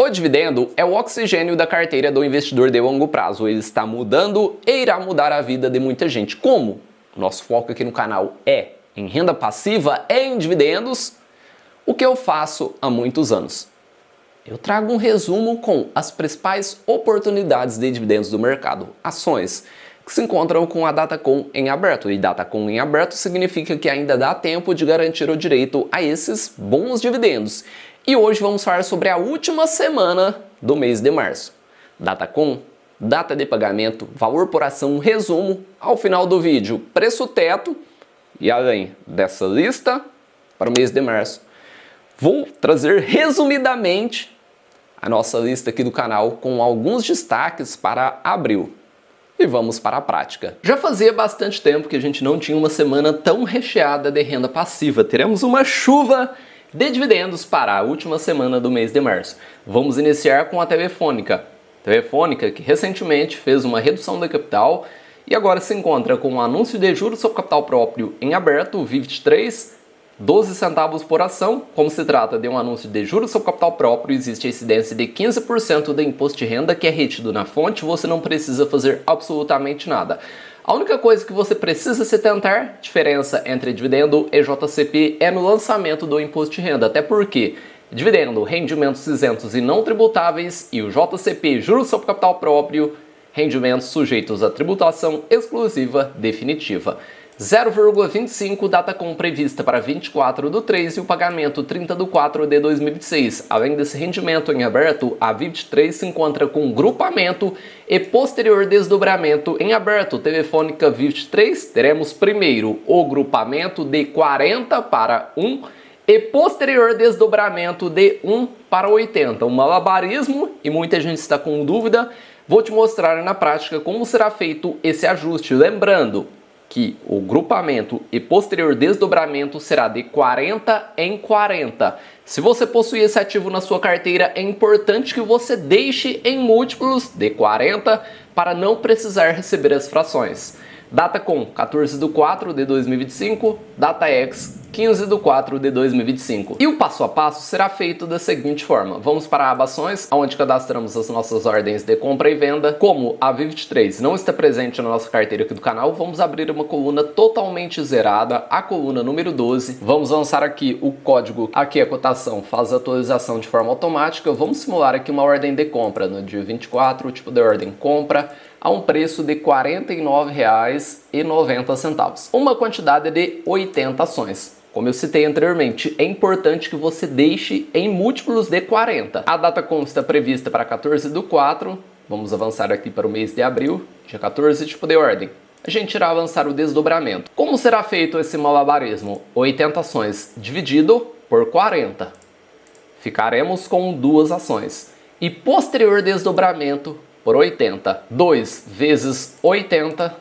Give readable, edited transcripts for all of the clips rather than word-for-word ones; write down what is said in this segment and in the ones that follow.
O dividendo é o oxigênio da carteira do investidor de longo prazo. Ele está mudando e irá mudar a vida de muita gente. Como? Nosso foco aqui no canal é em renda passiva e em dividendos. O que eu faço há muitos anos? Eu trago um resumo com as principais oportunidades de dividendos do mercado, ações que se encontram com a Datacom em aberto. E Datacom em aberto significa que ainda dá tempo de garantir o direito a esses bons dividendos. E hoje vamos falar sobre a última semana do mês de março. Datacom, data de pagamento, valor por ação, resumo, ao final do vídeo, preço teto e além dessa lista para o mês de março. Vou trazer resumidamente a nossa lista aqui do canal com alguns destaques para abril. E vamos para a prática. Já fazia bastante tempo que a gente não tinha uma semana tão recheada de renda passiva. Teremos uma chuva de dividendos para a última semana do mês de março. Vamos iniciar com a Telefônica. Telefônica que recentemente fez uma redução de capital e agora se encontra com um anúncio de juros sobre capital próprio em aberto, V23, 12 centavos por ação. Como se trata de um anúncio de juros sobre capital próprio, existe a incidência de 15% de imposto de renda que é retido na fonte, você não precisa fazer absolutamente nada. A única coisa que você precisa se atentar, diferença entre dividendo e JCP, é no lançamento do imposto de renda, até porque dividendo, rendimentos isentos e não tributáveis, e o JCP, juros sobre capital próprio, rendimentos sujeitos à tributação exclusiva definitiva. 0,25 Datacom prevista para 24/3 e o pagamento 30/4 de 2026. Além desse rendimento em aberto, a V23 se encontra com grupamento e posterior desdobramento em aberto. Telefônica V23, teremos primeiro o grupamento de 40 para 1 e posterior desdobramento de 1 para 80. Um malabarismo e muita gente está com dúvida. Vou te mostrar na prática como será feito esse ajuste. Lembrando que o grupamento e posterior desdobramento será de 40 em 40. Se você possui esse ativo na sua carteira, é importante que você deixe em múltiplos de 40 para não precisar receber as frações. Datacom, 14/4 de 2025, DataX, 15/4 de 2025. E o passo a passo será feito da seguinte forma. Vamos para a aba ações, onde cadastramos as nossas ordens de compra e venda. Como a V23 não está presente na nossa carteira aqui do canal, vamos abrir uma coluna totalmente zerada, a coluna número 12. Vamos lançar aqui o código, aqui a cotação faz a atualização de forma automática. Vamos simular aqui uma ordem de compra no dia 24, o tipo de ordem compra, a um preço de R$ 49,90. Uma quantidade de 80 ações. Como eu citei anteriormente, é importante que você deixe em múltiplos de 40. A Datacom está prevista para 14/4. Vamos avançar aqui para o mês de abril, dia 14, tipo de ordem. A gente irá avançar o desdobramento. Como será feito esse malabarismo? 80 ações dividido por 40. Ficaremos com 2 ações. E posterior desdobramento por 80. 2 vezes 80,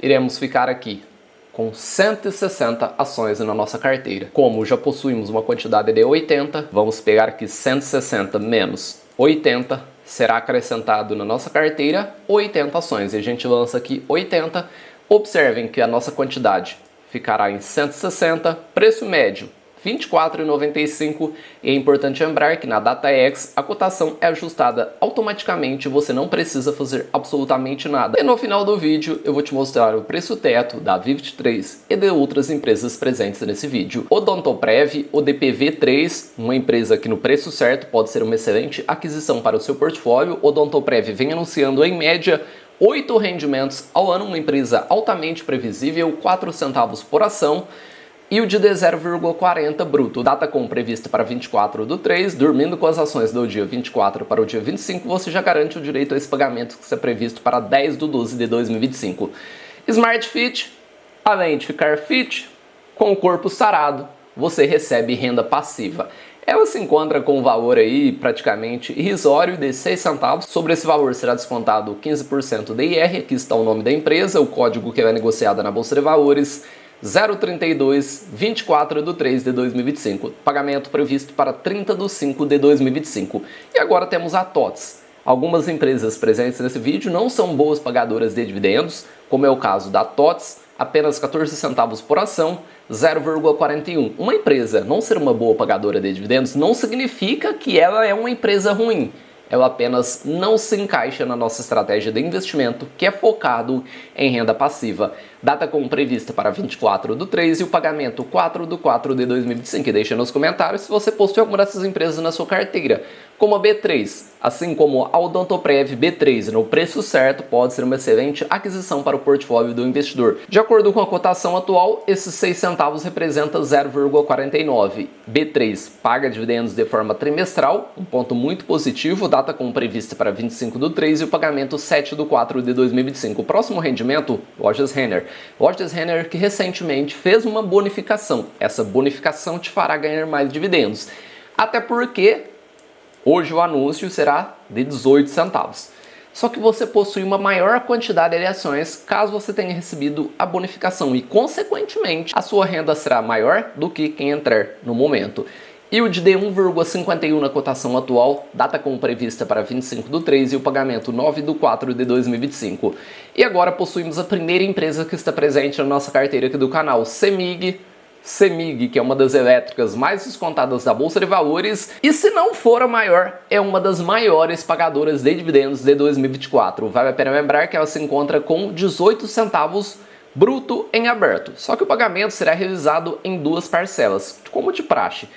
iremos ficar aqui com 160 ações na nossa carteira. Como já possuímos uma quantidade de 80, vamos pegar aqui 160 menos 80, será acrescentado na nossa carteira 80 ações. E a gente lança aqui 80. Observem que a nossa quantidade ficará em 160, preço médio R$ 24,95, e é importante lembrar que na DataX a cotação é ajustada automaticamente, você não precisa fazer absolutamente nada. E no final do vídeo eu vou te mostrar o preço teto da V23 e de outras empresas presentes nesse vídeo. Odontoprev, o DPV3, uma empresa que no preço certo pode ser uma excelente aquisição para o seu portfólio. Odontoprev vem anunciando em média 8 rendimentos ao ano, uma empresa altamente previsível, 4 centavos por ação. E o de 0,40 bruto. Datacom prevista para 24/3, dormindo com as ações do dia 24 para o dia 25, você já garante o direito a esse pagamento que está previsto para 10/12 de 2025. Smart Fit, além de ficar fit, com o corpo sarado, você recebe renda passiva. Ela se encontra com um valor aí praticamente irrisório de 6 centavos. Sobre esse valor será descontado 15% de IR, aqui está o nome da empresa, o código que é negociada na Bolsa de Valores, 032 24/3 de 2025. Pagamento previsto para 30/5 de 2025. E agora temos a TOTS. Algumas empresas presentes nesse vídeo não são boas pagadoras de dividendos, como é o caso da TOTS, apenas 14 centavos por ação, 0,41. Uma empresa não ser uma boa pagadora de dividendos não significa que ela é uma empresa ruim. Ela apenas não se encaixa na nossa estratégia de investimento, que é focado em renda passiva. Data como prevista para 24/3 e o pagamento 4/4 de 2025. E deixa nos comentários se você possui alguma dessas empresas na sua carteira, como a B3, assim como a Odontoprev B3 no preço certo, pode ser uma excelente aquisição para o portfólio do investidor. De acordo com a cotação atual, esses 6 centavos representam 0,49. B3 paga dividendos de forma trimestral, um ponto muito positivo, data como prevista para 25/3 e o pagamento 7/4 de 2025. O próximo rendimento, Lojas Renner. Lojas Renner que recentemente fez uma bonificação. Essa bonificação te fará ganhar mais dividendos. Até porque hoje o anúncio será de 18 centavos. Só que você possui uma maior quantidade de ações caso você tenha recebido a bonificação e, consequentemente, a sua renda será maior do que quem entrar no momento. Yield de 1,51 na cotação atual, data como prevista para 25/3 e o pagamento 9/4 de 2025. E agora possuímos a primeira empresa que está presente na nossa carteira aqui do canal, CEMIG. CEMIG, que é uma das elétricas mais descontadas da Bolsa de Valores, e se não for a maior, é uma das maiores pagadoras de dividendos de 2024. Vale a pena lembrar que ela se encontra com 18 centavos bruto em aberto, só que o pagamento será realizado em 2 parcelas, como de praxe.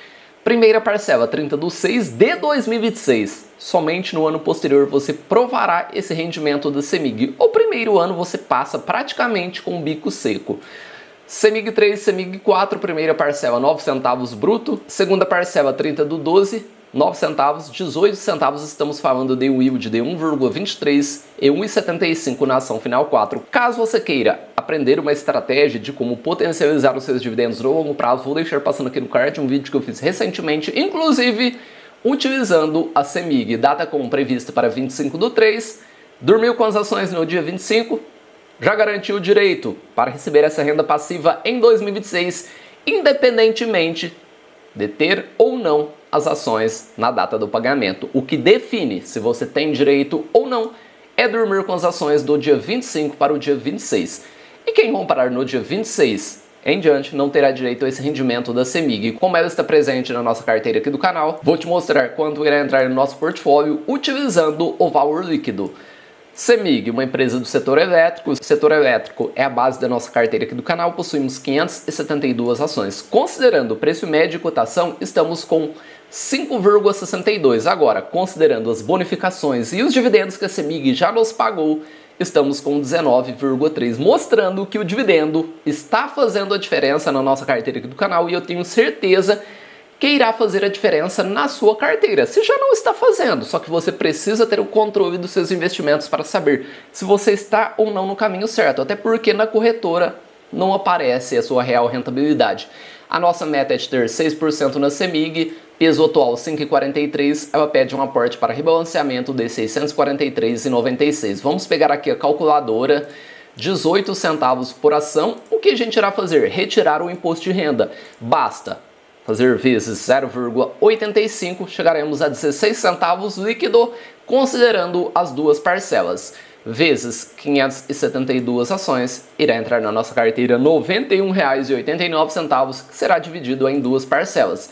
Primeira parcela, 30/6 de 2026. Somente no ano posterior você provará esse rendimento da CEMIG. O primeiro ano você passa praticamente com o bico seco. CEMIG 3, CEMIG 4, primeira parcela 9 centavos bruto, segunda parcela 30/12, 9 centavos, 18 centavos, estamos falando de um yield de 1,23 e 1,75 na ação final 4. Caso você queira aprender uma estratégia de como potencializar os seus dividendos no longo prazo, vou deixar passando aqui no card um vídeo que eu fiz recentemente, inclusive utilizando a CEMIG, data como prevista para 25/3, dormiu com as ações no dia 25, já garantiu o direito para receber essa renda passiva em 2026, independentemente de ter ou não as ações na data do pagamento. O que define se você tem direito ou não é dormir com as ações do dia 25 para o dia 26. E quem comprar no dia 26 em diante não terá direito a esse rendimento da CEMIG. Como ela está presente na nossa carteira aqui do canal, vou te mostrar quanto irá entrar no nosso portfólio utilizando o valor líquido. CEMIG, uma empresa do setor elétrico. O setor elétrico é a base da nossa carteira aqui do canal. Possuímos 572 ações. Considerando o preço médio e cotação, estamos com 5,62. Agora, considerando as bonificações e os dividendos que a CEMIG já nos pagou, estamos com 19,3, mostrando que o dividendo está fazendo a diferença na nossa carteira aqui do canal e eu tenho certeza que irá fazer a diferença na sua carteira. Se já não está fazendo, só que você precisa ter o controle dos seus investimentos para saber se você está ou não no caminho certo, até porque na corretora não aparece a sua real rentabilidade. A nossa meta é de ter 6% na CEMIG, peso atual 5,43, ela pede um aporte para rebalanceamento de 643,96. Vamos pegar aqui a calculadora, 18 centavos por ação. O que a gente irá fazer? Retirar o imposto de renda. Basta fazer vezes 0,85, chegaremos a 16 centavos líquido, considerando as 2 parcelas. Vezes 572 ações, irá entrar na nossa carteira R$ 91,89, que será dividido em 2 parcelas.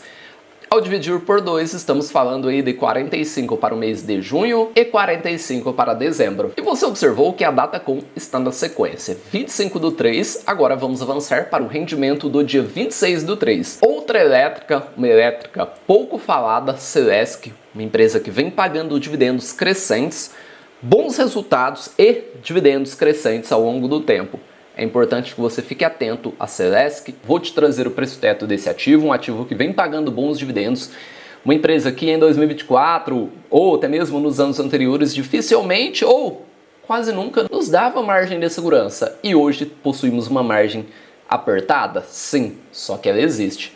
Ao dividir por 2, estamos falando aí de 45 para o mês de junho e 45 para dezembro. E você observou que a data com está na sequência. 25/3, agora vamos avançar para o rendimento do dia 26/3. Outra elétrica, uma elétrica pouco falada, Celesc, uma empresa que vem pagando dividendos crescentes, bons resultados e dividendos crescentes ao longo do tempo. É importante que você fique atento à Celesc. Vou te trazer o preço teto desse ativo, um ativo que vem pagando bons dividendos. Uma empresa que em 2024, ou até mesmo nos anos anteriores, dificilmente ou quase nunca nos dava margem de segurança. E hoje possuímos uma margem apertada? Sim, só que ela existe.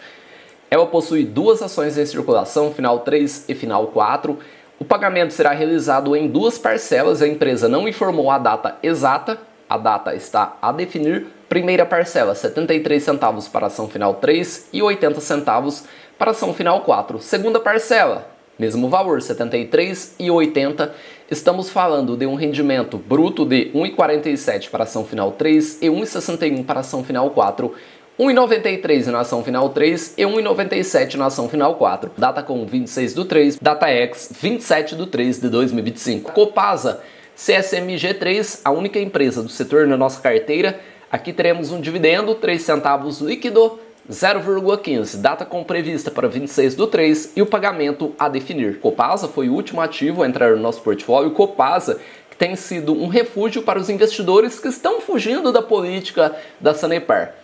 Ela possui 2 ações em circulação, final 3 e final 4. O pagamento será realizado em 2 parcelas. A empresa não informou a data exata. A data está a definir. Primeira parcela, 73 centavos para ação final 3 e 80 centavos para ação final 4. Segunda parcela, mesmo valor, R$ 73,80. Estamos falando de um rendimento bruto de 1,47 para a ação final 3 e 1,61 para a ação final 4. 1,93 na ação final 3 e 1,97 na ação final 4. Data com 26/3, DataX 27/3 de 2025. Copasa CSMG3, a única empresa do setor na nossa carteira. Aqui teremos um dividendo, 3 centavos líquido, 0,15. Data com prevista para 26/3 e o pagamento a definir. Copasa foi o último ativo a entrar no nosso portfólio. Copasa que tem sido um refúgio para os investidores que estão fugindo da política da Sanepar.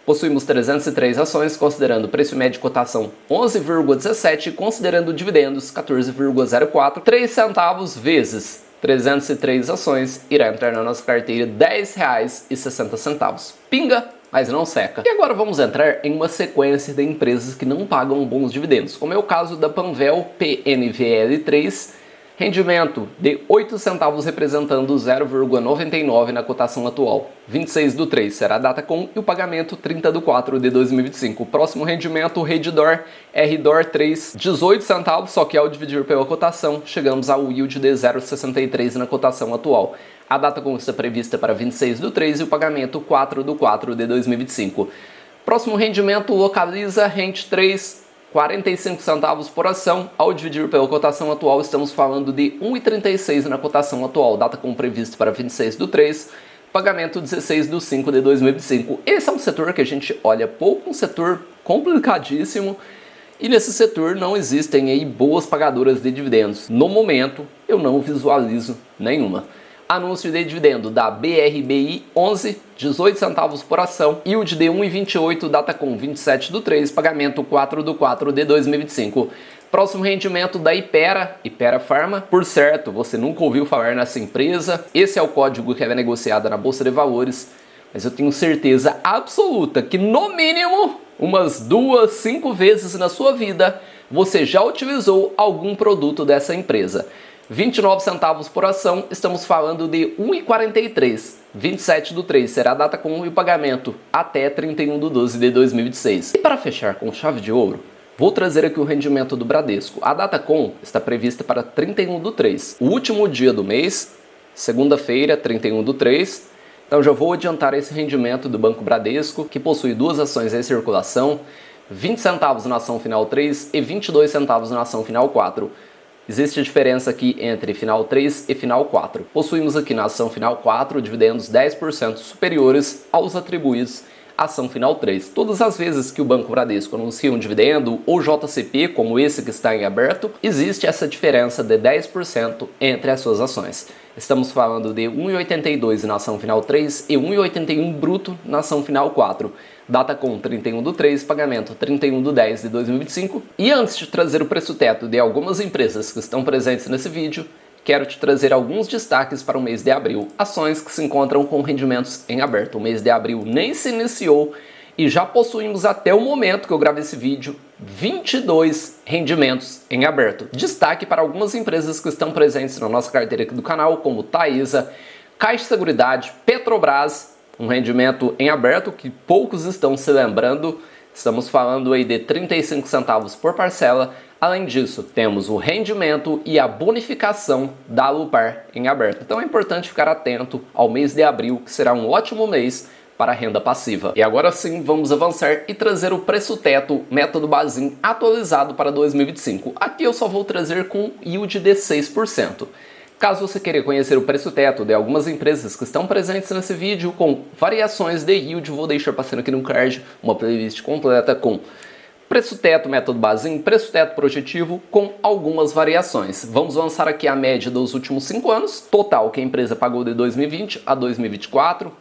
Possuímos 303 ações, considerando preço médio de cotação 11,17, considerando dividendos 14,04, 3 centavos vezes 303 ações irá entrar na nossa carteira R$ 10,60. Pinga, mas não seca. E agora vamos entrar em uma sequência de empresas que não pagam bons dividendos, como é o caso da Panvel PNVL3, rendimento de 8 centavos representando 0,99 na cotação atual. 26/3 será a data com e o pagamento 30/4 de 2025. O próximo rendimento, Redditor RDOR 3, 18 centavos, só que ao dividir pela cotação, chegamos ao yield de 0,63 na cotação atual. A data com está prevista para 26/3 e o pagamento 4/4 de 2025. Próximo rendimento, Localiza Rent 3, 45 centavos por ação. Ao dividir pela cotação atual, estamos falando de 1,36 na cotação atual. Data com previsto para 26/3, pagamento 16/5 de 2025. Esse é um setor que a gente olha pouco, um setor complicadíssimo. E nesse setor não existem aí boas pagadoras de dividendos. No momento, eu não visualizo nenhuma. Anúncio de dividendo da BRBI 11, 18 centavos por ação, yield de 1,28, data com 27/3, pagamento 4/4 de 2025. Próximo rendimento da Hypera Pharma. Por certo, você nunca ouviu falar nessa empresa, esse é o código que é negociado na Bolsa de Valores, mas eu tenho certeza absoluta que no mínimo umas 2, 5 vezes na sua vida você já utilizou algum produto dessa empresa. 29 centavos por ação, estamos falando de 1,43, 27/3 será a data com o pagamento até 31/12 de 2026. E para fechar com chave de ouro, vou trazer aqui o rendimento do Bradesco. A data com está prevista para 31/3, o último dia do mês, segunda-feira, 31/3. Então já vou adiantar esse rendimento do Banco Bradesco, que possui 2 ações em circulação, 20 centavos na ação final 3 e 22 centavos na ação final 4. Existe a diferença aqui entre final 3 e final 4. Possuímos aqui na ação final 4 dividendos 10% superiores aos atribuídos à ação final 3. Todas as vezes que o Banco Bradesco anuncia um dividendo ou JCP, como esse que está em aberto, existe essa diferença de 10% entre as suas ações. Estamos falando de 1,82 na ação final 3 e 1,81 bruto na ação final 4. Data com 31/3, pagamento 31/10 de 2025. E antes de trazer o preço teto de algumas empresas que estão presentes nesse vídeo, quero te trazer alguns destaques para o mês de abril. Ações que se encontram com rendimentos em aberto. O mês de abril nem se iniciou e já possuímos até o momento que eu gravo esse vídeo 22 rendimentos em aberto. Destaque para algumas empresas que estão presentes na nossa carteira aqui do canal, como Taesa, Caixa Seguridade, Petrobras, um rendimento em aberto que poucos estão se lembrando. Estamos falando aí de 35 centavos por parcela. Além disso, temos o rendimento e a bonificação da Alupar em aberto. Então é importante ficar atento ao mês de abril, que será um ótimo mês para a renda passiva. E agora sim, vamos avançar e trazer o preço teto método Bazin atualizado para 2025. Aqui eu só vou trazer com yield de 6%. Caso você queira conhecer o preço teto de algumas empresas que estão presentes nesse vídeo com variações de yield, vou deixar passando aqui no card uma playlist completa com preço teto método Bazin, preço teto projetivo com algumas variações. Vamos lançar aqui a média dos últimos 5 anos, total que a empresa pagou de 2020 a 2024,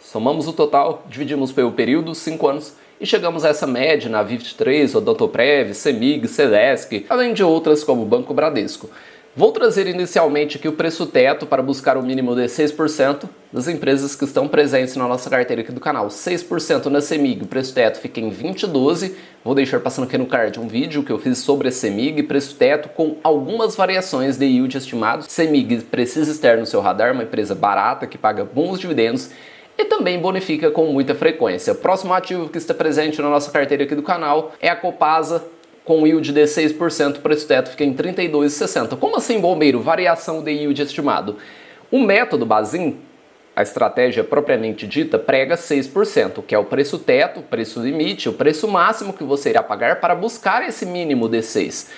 somamos o total, dividimos pelo período, 5 anos, e chegamos a essa média na Vift3, Odontoprev, Semig, Celesc, além de outras como o Banco Bradesco. Vou trazer inicialmente aqui o preço teto para buscar o mínimo de 6% das empresas que estão presentes na nossa carteira aqui do canal. 6% na Semig, o preço teto fica em 2012. Vou deixar passando aqui no card um vídeo que eu fiz sobre a Semig, preço teto com algumas variações de yield estimados. Semig precisa estar no seu radar, uma empresa barata que paga bons dividendos e também bonifica com muita frequência. O próximo ativo que está presente na nossa carteira aqui do canal é a Copasa com yield de 6%, o preço teto fica em 32,60. Como assim, bombeiro? Variação de yield estimado. O método Bazin, a estratégia propriamente dita, prega 6%, que é o preço teto, o preço limite, o preço máximo que você irá pagar para buscar esse mínimo de 6.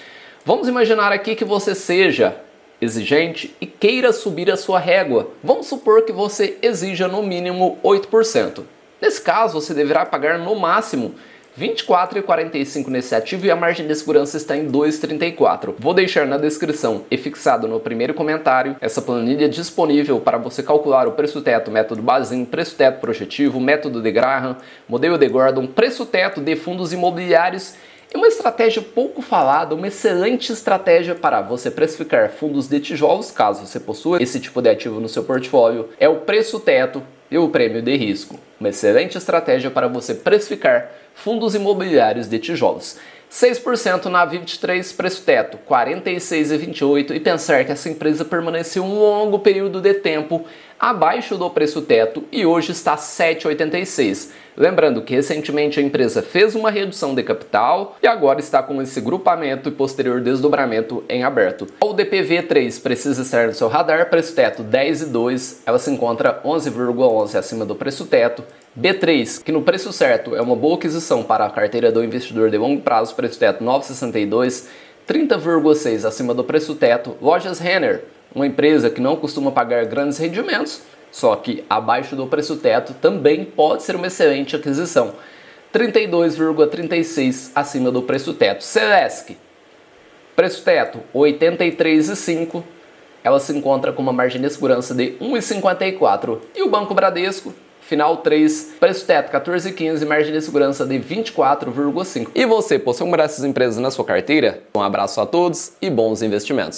Vamos imaginar aqui que você seja exigente e queira subir a sua régua. Vamos supor que você exija no mínimo 8%. Nesse caso, você deverá pagar no máximo R$ 24,45 nesse ativo e a margem de segurança está em 2,34. Vou deixar na descrição e fixado no primeiro comentário essa planilha disponível para você calcular o preço teto, método Bazin, preço teto projetivo, método de Graham, modelo de Gordon, preço teto de fundos imobiliários. É uma estratégia pouco falada, uma excelente estratégia para você precificar fundos de tijolos, caso você possua esse tipo de ativo no seu portfólio, é o preço teto e o prêmio de risco. Uma excelente estratégia para você precificar fundos imobiliários de tijolos. 6% na 23, preço teto 46,28 e pensar que essa empresa permaneceu um longo período de tempo abaixo do preço teto e hoje está 7,86. Lembrando que recentemente a empresa fez uma redução de capital e agora está com esse grupamento e posterior desdobramento em aberto. O DPV3 precisa estar no seu radar, preço teto 10,2, ela se encontra 11,11 acima do preço teto. B3, que no preço certo é uma boa aquisição para a carteira do investidor de longo prazo, preço teto 9,62, 30,6 acima do preço teto. Lojas Renner, uma empresa que não costuma pagar grandes rendimentos, só que abaixo do preço teto também pode ser uma excelente aquisição. 32,36 acima do preço teto. Celesc, preço teto 83,5, ela se encontra com uma margem de segurança de 1,54. E o Banco Bradesco, final 3, preço teto 14,15, margem de segurança de 24,5. E você, possui uma dessas empresas na sua carteira? Um abraço a todos e bons investimentos.